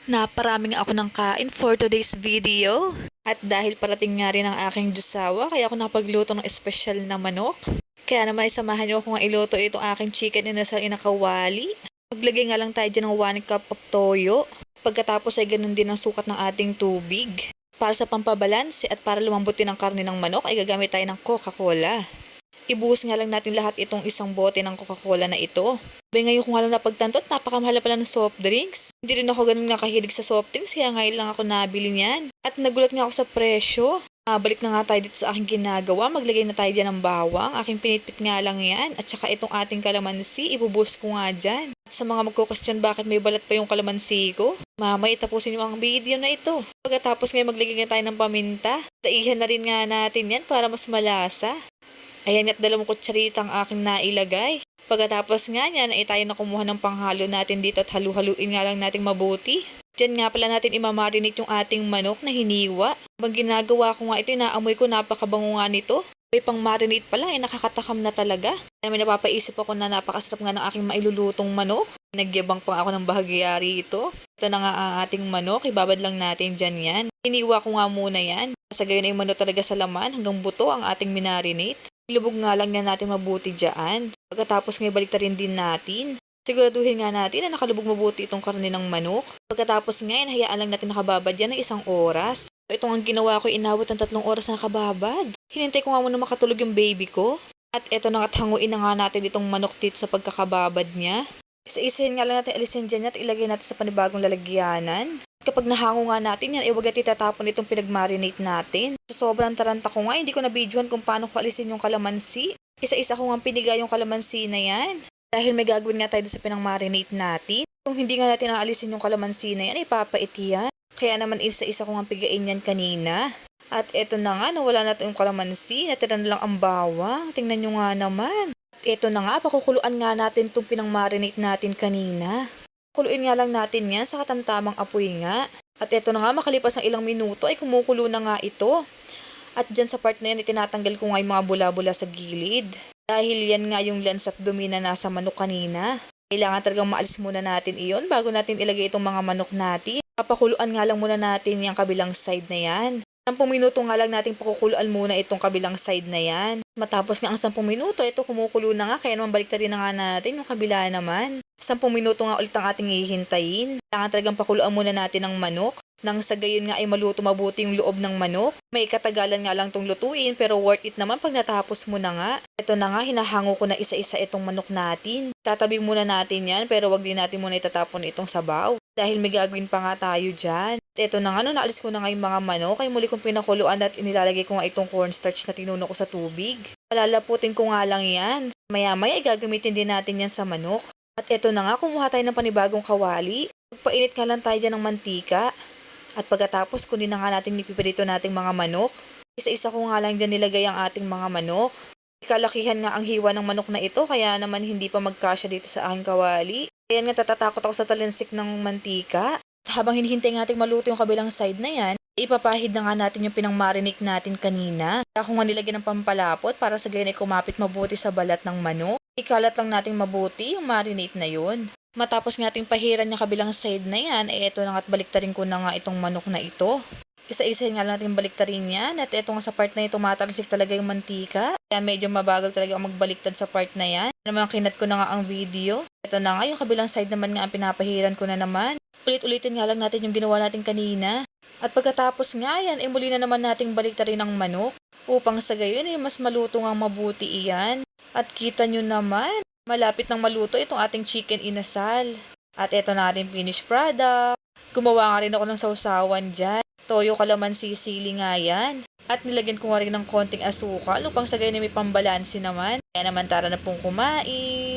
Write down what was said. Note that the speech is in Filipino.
Naparami nga ako ng kain for today's video. At dahil parating nga rin ang aking jusawa, kaya ako nakapagluto ng espesyal na manok. Kaya naman isamahan niyo ako nga iluto itong aking chicken inasal inakawali. Maglagay nga lang tayo dyan ng 1 cup of toyo. Pagkatapos ay ganun din ang sukat ng ating tubig. Para sa pampabalanse at para lumambot din ang karne ng manok ay gagamit tayo ng Coca-Cola. Ibuhos nga lang natin lahat itong isang bote ng Coca-Cola na ito. Ngayon ko nga lang napagtanto at napakamahal pala ng soft drinks. Hindi rin ako ganun nakahilig sa soft drinks kaya ngayon lang ako nabili niyan. At nagulat nga ako sa presyo. Balik na nga tayo dito sa aking ginagawa. Maglagay na tayo dyan ng bawang. Aking pinitpit nga lang yan. At saka itong ating kalamansi, ibubuhos ko nga dyan. At sa mga magko-question bakit may balat pa yung kalamansi ko, mamay tapusin niyo ang video na ito. Pagkatapos ngayon maglagay nga tayo ng paminta. Daihan na rin nga natin yan para mas malasa. Ayan at 2 kutsaritang aking nailagay. Pagkatapos nga niyan ay tayo na kumuha ng panghalo natin dito at halu-haluin nga lang natin mabuti. Diyan nga pala natin imamarinate yung ating manok na hiniwa. Habang ginagawa ko nga ito, inaamoy ko napakabango nga nito. May pang marinate pala ay nakakatakam na talaga. Kaya may napapaisip ako na napakasarap nga ng aking mailulutong manok. Nagyabang pa ako ng bahagyari ito. Ito na nga ang ating manok, ibabad lang natin dyan yan. Hiniwa ko nga muna yan. Sa gayon ay manok talaga sa laman hanggang buto ang ating minarinate. Ilubog nga lang yan natin mabuti dyan. Pagkatapos ngay baliktarin din natin. Siguraduhin nga natin na nakalubog mabuti itong karne ng manok. Pagkatapos ngayon, hayaan lang natin nakababad yan ng 1 oras. Itong ang ginawa ko, inabot ng 3 oras na nakababad. Hinintay ko nga muna makatulog yung baby ko. At eto na nga't hanguin na nga natin itong manok dito sa pagkakababad niya. Isa-isahin nga lang natin alisin dyan at ilagay natin sa panibagong lalagyanan. Kapag nahango nga natin yan, huwag natin tatapon itong pinag-marinate natin. Sa sobrang taranta ko nga, hindi ko na-videohan kung paano ko alisin yung kalamansi. Isa-isa ko nga piniga yung kalamansi na yan. Dahil may gagawin nga tayo sa pinang-marinate natin. Kung hindi nga natin aalisin yung kalamansi na yan, ipapait yan. Kaya naman isa-isa ko nga pigain yan kanina. At eto na nga, nawala na yung kalamansi. Natira na lang ang bawang. Tingnan nyo nga naman. At eto na nga, pakukuluan nga natin itong pinang-marinate natin kanina. Kuluin nga lang natin yan sa katamtamang apoy nga. At eto na nga, makalipas ng ilang minuto ay kumukulo na nga ito. At dyan sa part na yan, itinatanggal ko nga yung mga bula-bula sa gilid. Dahil yan nga yung lens at dumi na nasa manok kanina. Kailangan talagang maalis muna natin iyon bago natin ilagay itong mga manok natin. Papakuluan nga lang muna natin yung kabilang side na yan. 10 minuto nga lang natin pakukuluan muna itong kabilang side na yan. Matapos nga ang 10 minuto, ito kumukulo na nga. Kaya naman baliktarin na nga natin yung kabila naman. 10 minuto nga ulit ang ating hihintayin. Kailangan talagang pakuluan muna natin ang manok. Nang sa gayon nga ay maluto mabuti yung loob ng manok. May katagalan nga lang tong lutuin pero worth it naman pag natapos mo na nga. Ito na nga, hinahango ko na isa-isa itong manok natin. Tatabi muna natin yan pero wag din natin muna itatapon itong sabaw. Dahil may gagawin pa nga tayo dyan. Ito na nga, naalis ko na nga yung mga manok ay muli kong pinakuluan at inilalagay ko nga itong cornstarch na tinuno ko sa tubig. Palalaputin ko nga lang yan. Maya-maya ay gagamitin din natin yan sa manok. At ito na nga, kumuha tayo ng panibagong kawali. Magpainit nga lang tayo dyan ng mantika. At pagkatapos, kunin na nga natin ipiprito nating mga manok. Isa-isa ko nga lang dyan nilagay ang ating mga manok. Kalakihan nga ang hiwa ng manok na ito, kaya naman hindi pa magkasya dito sa aking kawali. Kaya nga tatatakot ako sa talinsik ng mantika. At habang hinihintay natin maluto yung kabilang side na yan, ipapahid na nga natin yung pinang-marinate natin kanina. Kaya ako nga nilagyan ng pampalapot para sa ganyan ay kumapit mabuti sa balat ng manok. Ikalat lang natin mabuti yung marinate na yun. Matapos nga ating pahiran yung kabilang side na yan, eto na nga't baliktarin ko na nga itong manok na ito. Isa-isa nga lang natin baliktarin yan at eto nga sa part na ito matalisik talaga yung mantika. Kaya medyo mabagal talaga ang magbaliktad sa part na yan. Naman kinat ko na nga ang video. Eto na nga yung kabilang side naman nga ang pinapahiran ko na naman. Ulit-ulitin nga lang natin yung ginawa natin kanina. At pagkatapos nga yan, muli na naman nating baliktarin ang manok. Upang sa gayon mas maluto nga mabuti iyan. At kita nyo naman, malapit nang maluto itong ating chicken inasal. At eto na ating finished product. Gumawa nga rin ako ng sausawan dyan. Toyo, kalamansi, sili nga yan. At nilagyan ko nga rin ng konting asukal upang sa gayon may pambalansi naman. Kaya naman tara na pong kumain.